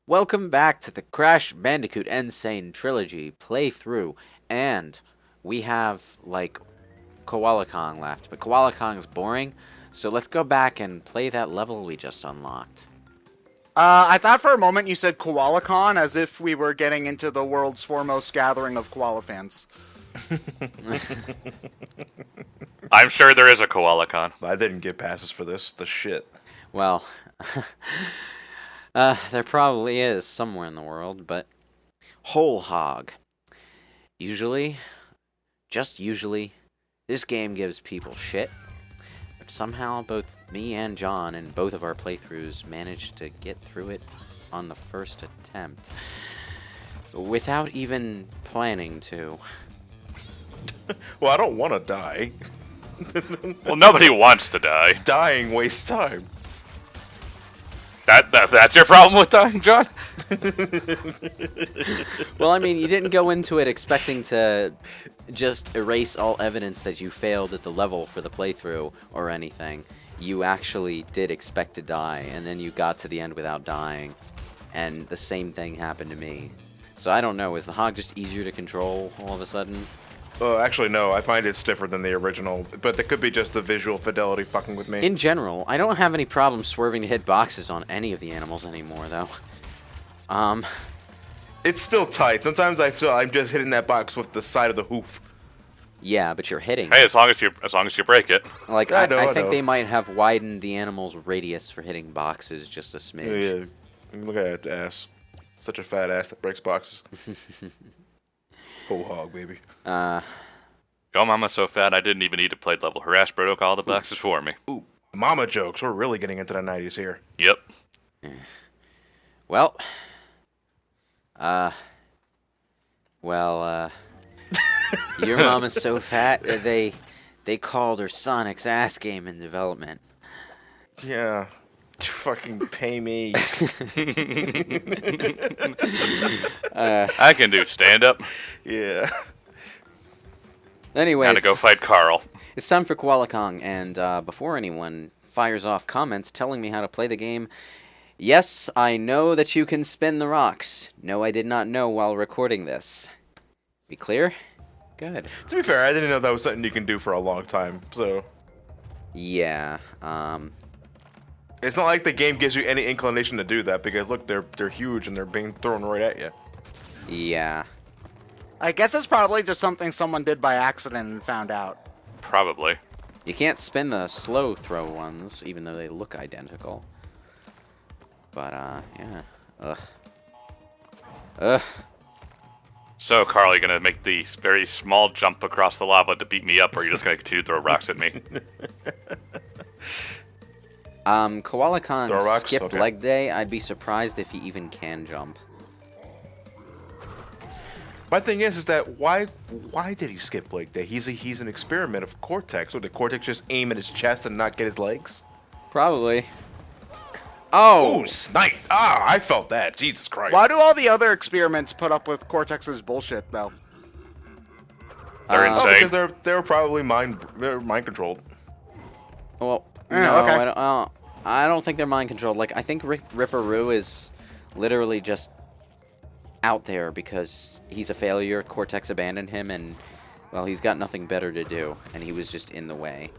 Welcome back to the Crash Bandicoot N Sane Trilogy playthrough, and we have, like, Koala Kong left, but Koala Kong is boring, so let's go back and play that level we just unlocked. I thought for a moment you said Koala Con as if we were getting into the world's foremost gathering of koala fans. I'm sure there is a Koala Con. I didn't get passes for this. The shit. Well, there probably is somewhere in the world, but whole hog. Usually, just usually, this game gives people shit, but somehow both me and John in both of our playthroughs managed to get through it on the first attempt without even planning to. Well, I don't want to die. Well, nobody wants to die. Dying wastes time. That's your problem with dying, John? Well, I mean, you didn't go into it expecting to just erase all evidence that you failed at the level for the playthrough or anything. You actually did expect to die, and then you got to the end without dying, and the same thing happened to me. So I don't know, is the hog just easier to control all of a sudden? Actually, no. I find it's different than the original, but that could be just the visual fidelity fucking with me. In general, I don't have any problem swerving to hit boxes on any of the animals anymore, though. It's still tight. Sometimes I feel I'm just hitting that box with the side of the hoof. Yeah, but you're hitting. Hey, as long as you break it. Like, I I think know. they might have widened the animal's radius for hitting boxes just a smidge. Yeah, look at that ass. Such a fat ass that breaks boxes. Whole hog, baby. Yo, mama so fat I didn't even need to play level. Her ass broke all the boxes for me. Ooh, mama jokes. We're really getting into the 90s here. Yep. Well, your mom is so fat that they called her Sonic's ass game in development. Yeah. Fucking pay me. I can do stand-up. Yeah. Anyway, Gotta go fight Carl. it's time for Koala Kong, and before anyone fires off comments telling me how to play the game, yes, I know that you can spin the rocks. No, I did not know while recording this. Be clear? Good. To be fair, I didn't know that was something you can do for a long time, so... Yeah, It's not like the game gives you any inclination to do that, because look, they're huge and they're being thrown right at you. yeah. I guess it's probably just something someone did by accident and found out. Probably. You can't spin the slow throw ones, even though they look identical. But, yeah. Ugh. So, Carl, you gonna make the very small jump across the lava to beat me up, or are you just gonna continue to throw rocks at me? Koala Kong Throw rocks? skipped Okay. leg day. I'd be surprised if he even can jump. My thing is that why did he skip leg day? He's an experiment of Cortex. Or did Cortex just aim at his chest and not get his legs? Probably. Oh! Ooh, snipe! Ah, I felt that. Jesus Christ. Why do all the other experiments put up with Cortex's bullshit, though? They're Oh, insane. Because they're probably mind controlled. Well, Yeah, no, okay. I don't think they're mind controlled. Like, I think Ripperoo is literally just out there because he's a failure. Cortex abandoned him, and, well, he's got nothing better to do, and he was just in the way.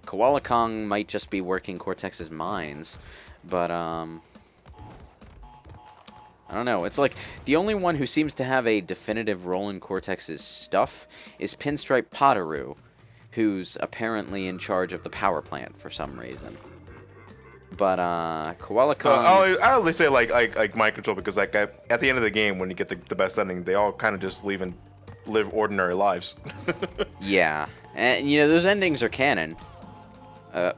Koala Kong might just be working Cortex's minds, but, I don't know. It's like, the only one who seems to have a definitive role in Cortex's stuff is Pinstripe Potteroo, who's apparently in charge of the power plant for some reason. But, Koala Kong... I only say like mind control because like at the end of the game when you get the best ending, they all kind of just live ordinary lives. Yeah. And, you know, those endings are canon.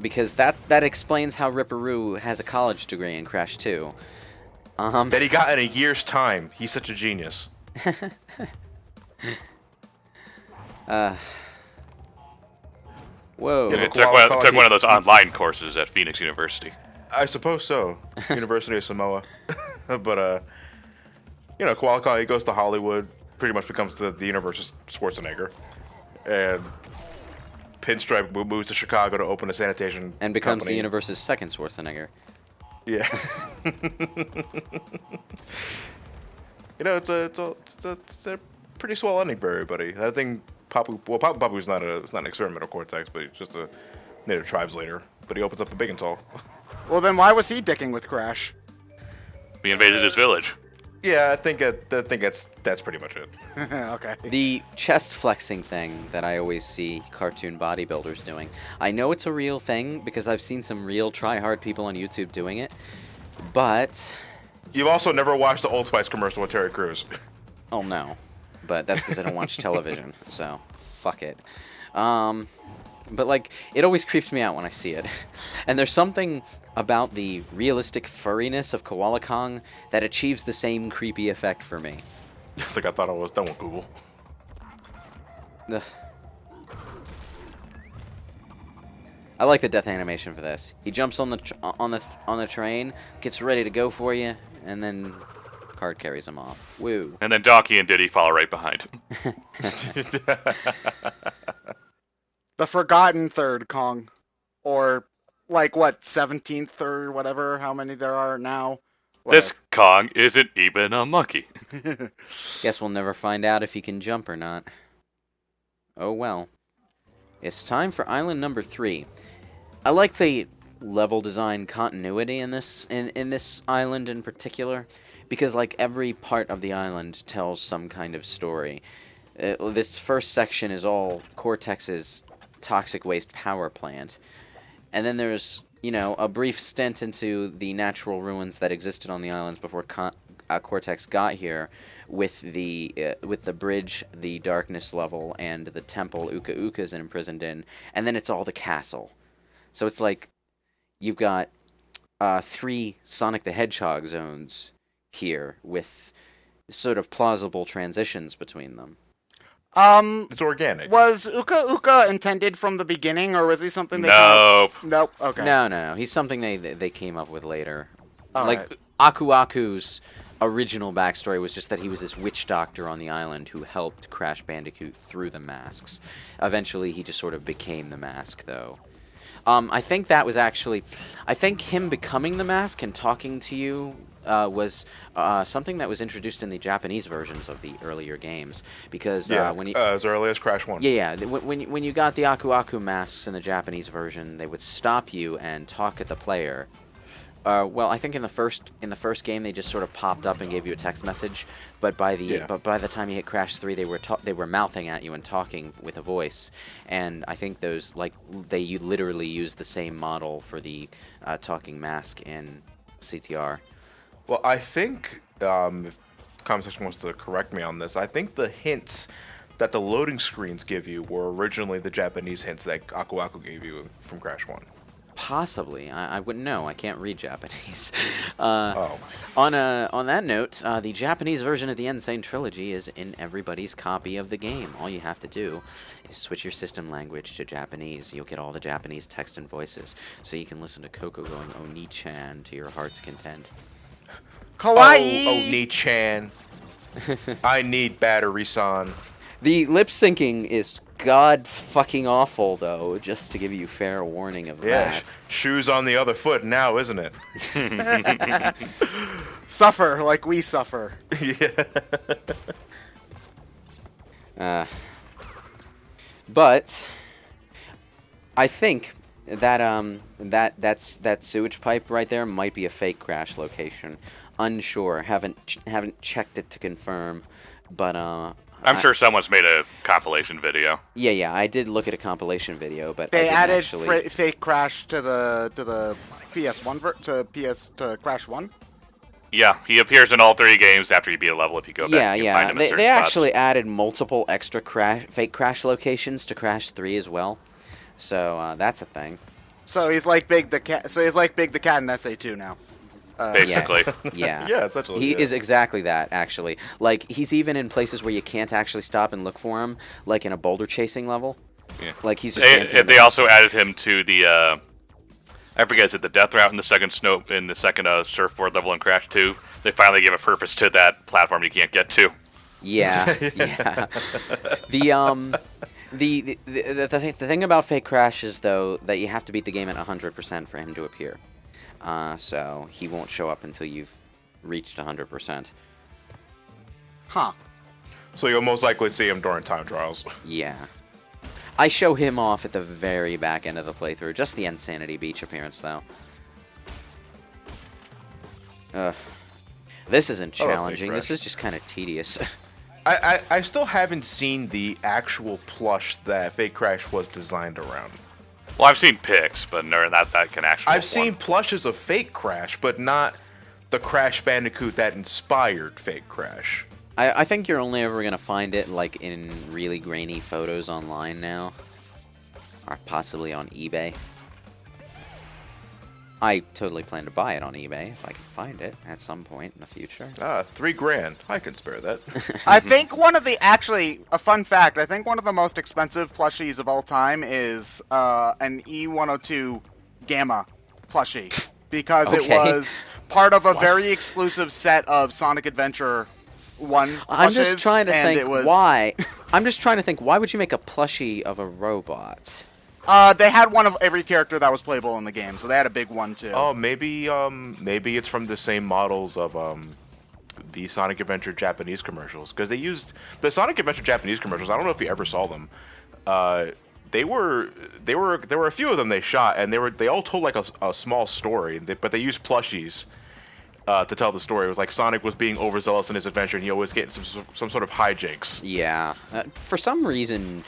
Because that explains how Ripperoo has a college degree in Crash 2. That he got in a year's time. He's such a genius. Whoa. Yeah, It took one of those online courses at Phoenix University. I suppose so. University of Samoa. But you know, Koala Kong, he goes to Hollywood, pretty much becomes the universe's Schwarzenegger, and Pinstripe moves to Chicago to open a sanitation And becomes company. the universe's second Schwarzenegger. Yeah. You know, it's a pretty swell ending for everybody. I think Papu's not an experimental Cortex, but he's just a native tribes leader. But he opens up a big and tall. Well, then why was he dicking with Crash? We invaded his village. Yeah, I think that's pretty much it. Okay. The chest flexing thing that I always see cartoon bodybuilders doing. I know it's a real thing because I've seen some real try-hard people on YouTube doing it, but... You've also never watched the Old Spice commercial with Terry Crews. Oh, no. But that's because I don't watch television, so fuck it. But, like, it always creeps me out when I see it. And there's something about the realistic furriness of Koala Kong that achieves the same creepy effect for me. It's like I thought I was done with Google. Ugh. I like the death animation for this. He jumps on the train, gets ready to go for you, and then card carries him off. Woo. And then Donkey and Diddy follow right behind. The forgotten third Kong. Or, like, what, 17th or whatever, how many there are now? This Kong isn't even a monkey. Guess we'll never find out if he can jump or not. Oh well. It's time for island number 3. I like the level design continuity in this island in particular, because like every part of the island tells some kind of story. This first section is all Cortex's toxic waste power plant, and then there's, you know, a brief stint into the natural ruins that existed on the islands before Cortex got here, with the bridge, the darkness level, and the temple Uka Uka's imprisoned in, and then it's all the castle. So it's like you've got 3 Sonic the Hedgehog zones here with sort of plausible transitions between them. It's organic. Was Uka Uka intended from the beginning, or was he something they Nope. Nope, okay. No. He's something they came up with later. All like, right. Aku Aku's original backstory was just that he was this witch doctor on the island who helped Crash Bandicoot through the masks. Eventually, he just sort of became the mask, though. I think that was actually... I think him becoming the mask and talking to you was something that was introduced in the Japanese versions of the earlier games. Because when you... as early as Crash 1. Yeah. When you got the Aku Aku masks in the Japanese version, they would stop you and talk at the player. Well, I think in the first game they just sort of popped up and gave you a text message, but by the time you hit Crash 3, they were mouthing at you and talking with a voice, and I think those they literally used the same model for the talking mask in CTR. Well, I think if comment section wants to correct me on this, I think the hints that the loading screens give you were originally the Japanese hints that Aku Aku gave you from Crash 1. Possibly. I wouldn't know. I can't read Japanese. Oh. On that note, the Japanese version of the Sane Trilogy is in everybody's copy of the game. All you have to do is switch your system language to Japanese. You'll get all the Japanese text and voices, so you can listen to Coco going Oni-chan to your heart's content. Kawaii! Oh, Oni-chan. I need battery-san. The lip syncing is god fucking awful, though, just to give you fair warning of that. Shoes on the other foot now, isn't it? Suffer like we suffer. Yeah. But I think that that sewage pipe right there might be a fake Crash location. Unsure. Haven't checked it to confirm, but I'm sure someone's made a compilation video. Yeah, I did look at a compilation video, but They I didn't added actually... fake Crash to the PS1 to Crash 1. Yeah, he appears in all 3 games after you beat a level if you go back. You can find him in certain They spots. actually added multiple extra fake Crash locations to Crash 3 as well. So that's a thing. So he's like Big the Cat. So he's like Big the Cat in SA2 now. Basically. Yeah. Yeah, essentially. He is exactly that, actually. Like, he's even in places where you can't actually stop and look for him, like in a boulder chasing level. Yeah. Like, he's just They also added him to the I forget, is it the death route in the second surfboard level in Crash 2? They finally gave a purpose to that platform you can't get to. Yeah, yeah. The thing about fake Crash is, though, that you have to beat the game at 100% for him to appear. so he won't show up until you've reached 100%. Huh. So you'll most likely see him during time trials. Yeah. I show him off at the very back end of the playthrough. Just the Insanity Beach appearance, though. This isn't challenging. This is just kind of tedious. I still haven't seen the actual plush that Fake Crash was designed around. Well, I've seen pics, but never that can actually. I've seen plushes of Fake Crash, but not the Crash Bandicoot that inspired Fake Crash. I think you're only ever going to find it like in really grainy photos online now. Or possibly on eBay. I totally plan to buy it on eBay if I can find it at some point in the future. $3,000. I can spare that. I think a fun fact, I think one of the most expensive plushies of all time is an E102 Gamma plushie. Because it was part of a very exclusive set of Sonic Adventure 1 plushes. I'm just trying to think why. I'm just trying to think, why would you make a plushie of a robot? They had one of every character that was playable in the game, so they had a big one too. Oh, maybe it's from the same models of the Sonic Adventure Japanese commercials, because they used the Sonic Adventure Japanese commercials. I don't know if you ever saw them. There were a few of them they shot, and they all told like a small story, but they used plushies to tell the story. It was like Sonic was being overzealous in his adventure, and he always get some sort of hijinks. Yeah, for some reason,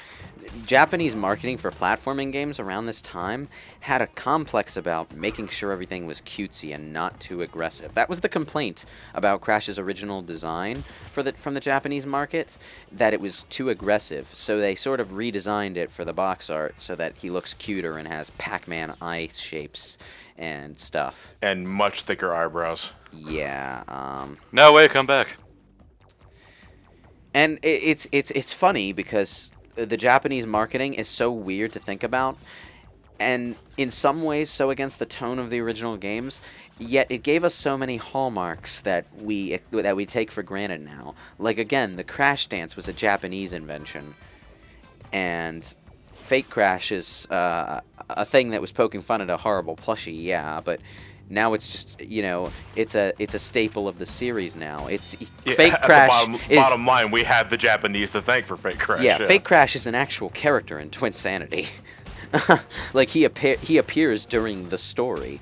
Japanese marketing for platforming games around this time had a complex about making sure everything was cutesy and not too aggressive. That was the complaint about Crash's original design from the Japanese market, that it was too aggressive. So they sort of redesigned it for the box art so that he looks cuter and has Pac-Man eye shapes and stuff. And much thicker eyebrows. Yeah. No way, come back. And it's funny because the Japanese marketing is so weird to think about, and in some ways so against the tone of the original games, yet it gave us so many hallmarks that we take for granted now. Like, again, the Crash dance was a Japanese invention, and Fake Crash is a thing that was poking fun at a horrible plushie, yeah, but now it's just, it's a staple of the series now. Fake Crash. Bottom line, we have the Japanese to thank for Fake Crash. Yeah, Fake Crash is an actual character in Twinsanity. Like he appears during the story.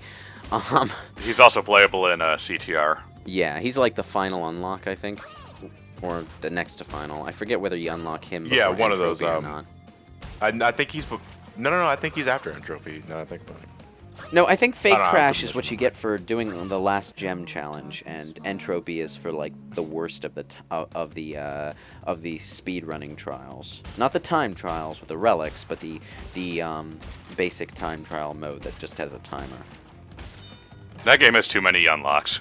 He's also playable in CTR. Yeah, he's like the final unlock, I think, or the next to final. I forget whether you unlock him. Yeah, one of those. Or not. I think he's no. I think he's after Entropy. Now I think about it. No, I think Fake Crash is what you get for doing the last gem challenge, and Entropy is for like the worst of the speedrunning trials. Not the time trials with the relics, but the basic time trial mode that just has a timer. That game has too many unlocks.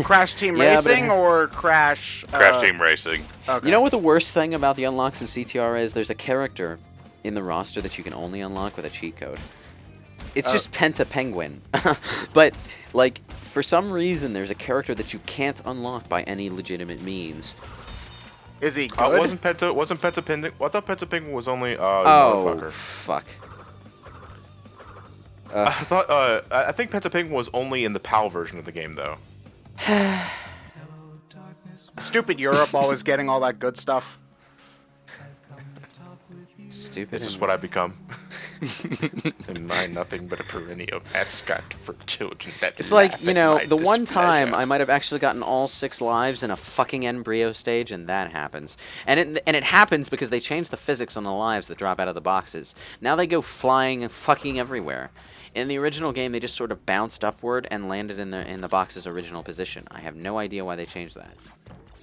Crash Team Racing or Crash... Crash Team Racing. Okay. You know what the worst thing about the unlocks in CTR is? There's a character in the roster that you can only unlock with a cheat code. It's just Penta Penguin. But, like, for some reason, there's a character that you can't unlock by any legitimate means. Is he good? Wasn't Penta Penguin? I thought Penta Penguin was only motherfucker. Fuck. I think Penta Penguin was only in the PAL version of the game, though. Stupid Europe always getting all that good stuff. Stupid. This is what I become. And I'm nothing but a perennial mascot for children. It's like, the one time I might have actually gotten all 6 lives in a fucking embryo stage, and that happens. And it happens because they changed the physics on the lives that drop out of the boxes. Now they go flying and fucking everywhere. In the original game, they just sort of bounced upward and landed in the box's original position. I have no idea why they changed that.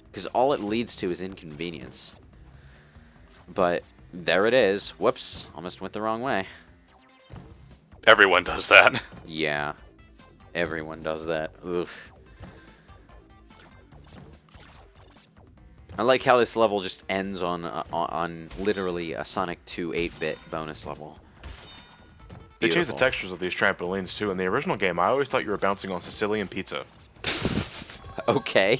Because all it leads to is inconvenience. But there it is. Whoops, almost went the wrong way. Everyone does that. Yeah, everyone does that. Oof. I like how this level just ends on literally a Sonic 2 8-bit bonus level. They changed the Beautiful. textures of these trampolines too. In the original game, I always thought you were bouncing on Sicilian pizza. Okay,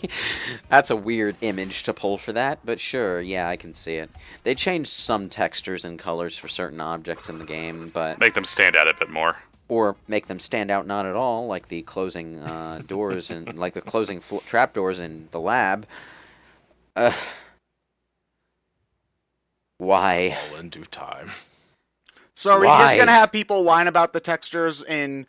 that's a weird image to pull for that, but sure, yeah, I can see it. They changed some textures and colors for certain objects in the game, but... Make them stand out a bit more. or make them stand out not at all, like the closing doors and like the closing trapdoors in the lab. Why? All in due time. So are we Why? just gonna have people whine about the textures in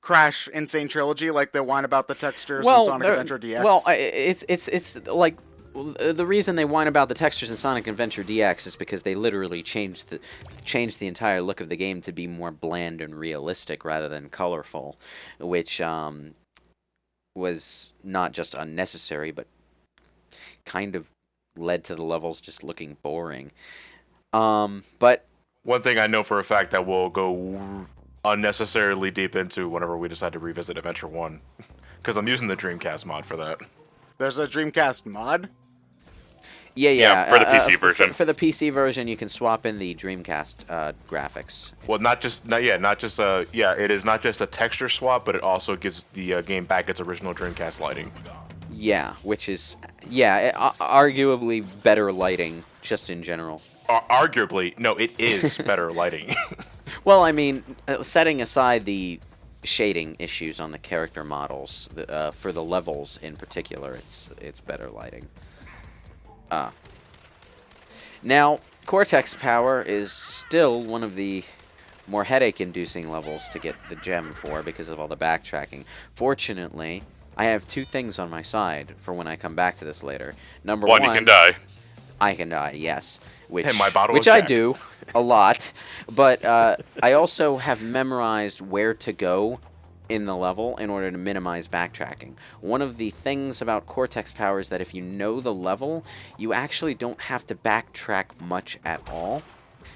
Crash Insane Trilogy like they whine about the textures in Sonic Adventure DX? Well, it's like the reason they whine about the textures in Sonic Adventure DX is because they literally changed the entire look of the game to be more bland and realistic rather than colorful, which was not just unnecessary but kind of led to the levels just looking boring. But One thing I know for a fact that we'll go unnecessarily deep into whenever we decide to revisit Adventure 1. Because I'm using the Dreamcast mod for that. There's a Dreamcast mod? yeah, for the PC version. For the PC version, you can swap in the Dreamcast graphics. Well, it is not just a texture swap, but it also gives the game back its original Dreamcast lighting. Yeah, which is arguably better lighting just in general. Arguably, no, it is better lighting. Well, I mean, setting aside the shading issues on the character models, for the levels in particular, it's better lighting. Now, Cortex Power is still one of the more headache-inducing levels to get the gem for because of all the backtracking. Fortunately, I have two things on my side for when I come back to this later. Number one, you can die. I can die, yes. Which, And my bottle which of I Jack. do a lot. But I also have memorized where to go in the level in order to minimize backtracking. One of the things about Cortex Power is that if you know the level, you actually don't have to backtrack much at all.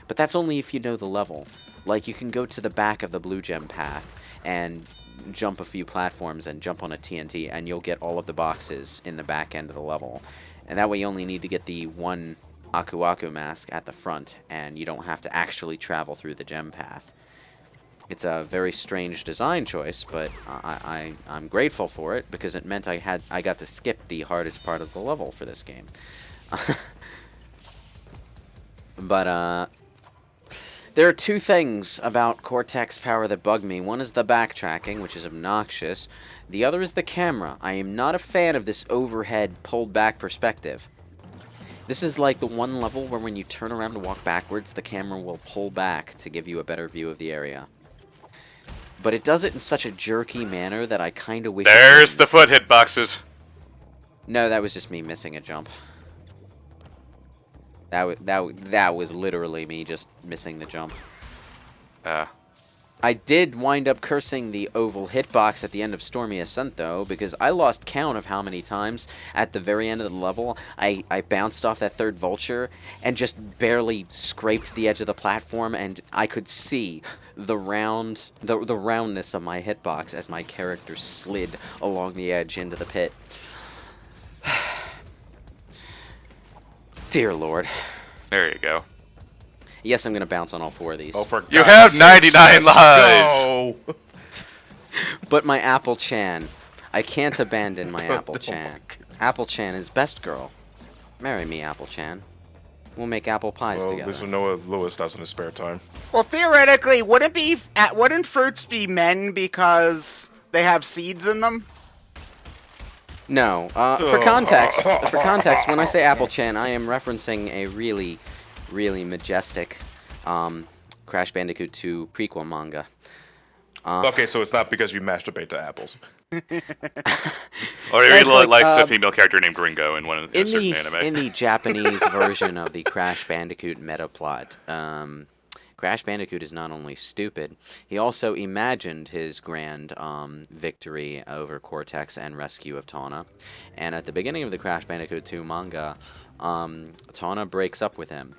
But that's only if you know the level. Like, you can go to the back of the blue gem path and jump a few platforms and jump on a TNT, and you'll get all of the boxes in the back end of the level. And that way you only need to get the one Aku Aku mask at the front, and you don't have to actually travel through the gem path. It's a very strange design choice, but I'm grateful for it because it meant I got to skip the hardest part of the level for this game. But there are two things about Cortex Power that bug me. One is the backtracking, which is obnoxious. The other is the camera. I am not a fan of this overhead, pulled-back perspective. This is like the one level where when you turn around to walk backwards, the camera will pull back to give you a better view of the area. But it does it in such a jerky manner that I kind of wish... There's the foot hitboxes. No, that was just me missing a jump. That was literally me just missing the jump. I did wind up cursing the oval hitbox at the end of Stormy Ascent, though, because I lost count of how many times at the very end of the level I bounced off that third vulture and just barely scraped the edge of the platform, and I could see the roundness of my hitbox as my character slid along the edge into the pit. Dear Lord. There you go. Yes, I'm going to bounce on all four of these. Oh, for You God's have sakes, 99 let's lives. go. But my Apple Chan. I can't abandon my Apple Chan. Apple Chan is best girl. Marry me, Apple Chan. We'll make apple pies Well, together. this is Noah Lewis does in his spare time. Well, theoretically, wouldn't fruits be men because they have seeds in them? No. For context, when I say Apple Chan, I am referencing a really, really majestic Crash Bandicoot 2 prequel manga. Okay, so it's not because you masturbate to apples. Or he That's really like, likes a female character named Gringo in one in a certain anime. In the Japanese version of the Crash Bandicoot meta plot, Crash Bandicoot is not only stupid, he also imagined his grand victory over Cortex and rescue of Tawna. And at the beginning of the Crash Bandicoot 2 manga, Tawna breaks up with him.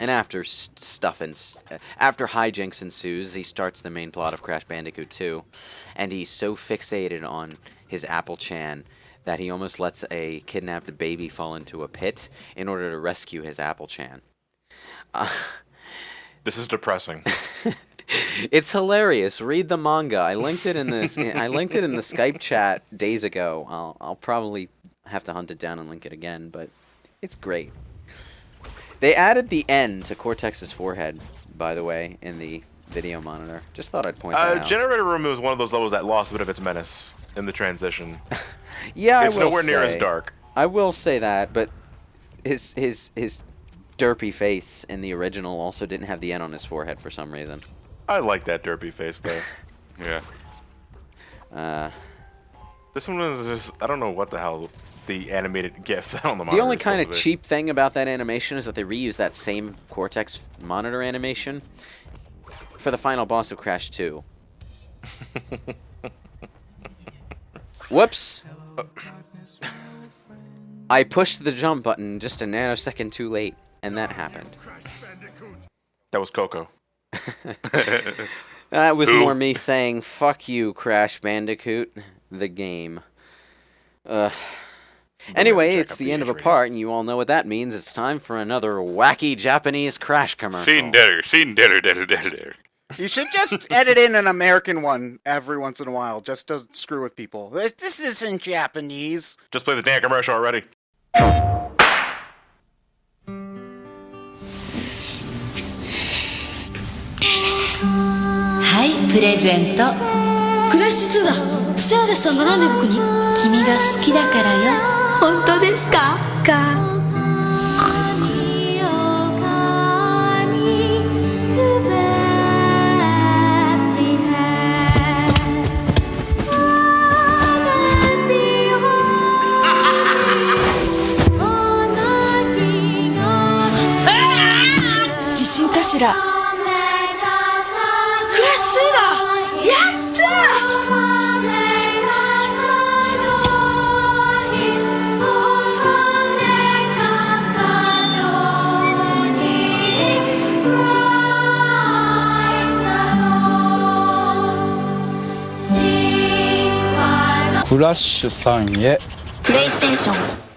And after after hijinks ensues, he starts the main plot of Crash Bandicoot 2, and he's so fixated on his Apple Chan that he almost lets a kidnapped baby fall into a pit in order to rescue his Apple Chan. This is depressing. It's hilarious. Read the manga. I linked it in this. I linked it in the Skype chat days ago. I'll probably have to hunt it down and link it again, but it's great. They added the N to Cortex's forehead, by the way, in the video monitor. Just thought I'd point that out. Generator Room was one of those levels that lost a bit of its menace in the transition. Yeah, it's nowhere near as dark. I will say that, but his derpy face in the original also didn't have the N on his forehead for some reason. I like that derpy face though. Yeah. This one is just, I don't know what the hell the animated GIF on the monitor. The only is kind supposed of to be. cheap thing about that animation is that they reused that same Cortex monitor animation for the final boss of Crash 2. Whoops! I pushed the jump button just a nanosecond too late, and that happened. That was Coco. That was more me saying, fuck you, Crash Bandicoot, the game. Anyway, it's the end of a part, and you all know what that means. It's time for another wacky Japanese Crash commercial. Seen dinner. You should just edit in an American one every once in a while, just to screw with people. This isn't Japanese. Just play the damn commercial already. はい、プレゼント。クラッシュ2だ。セアダさんがなんで僕に？君が好きだからよ。本当ですか？地震かしら。クラッシュだ。やったクラッシュさんへプレイステーション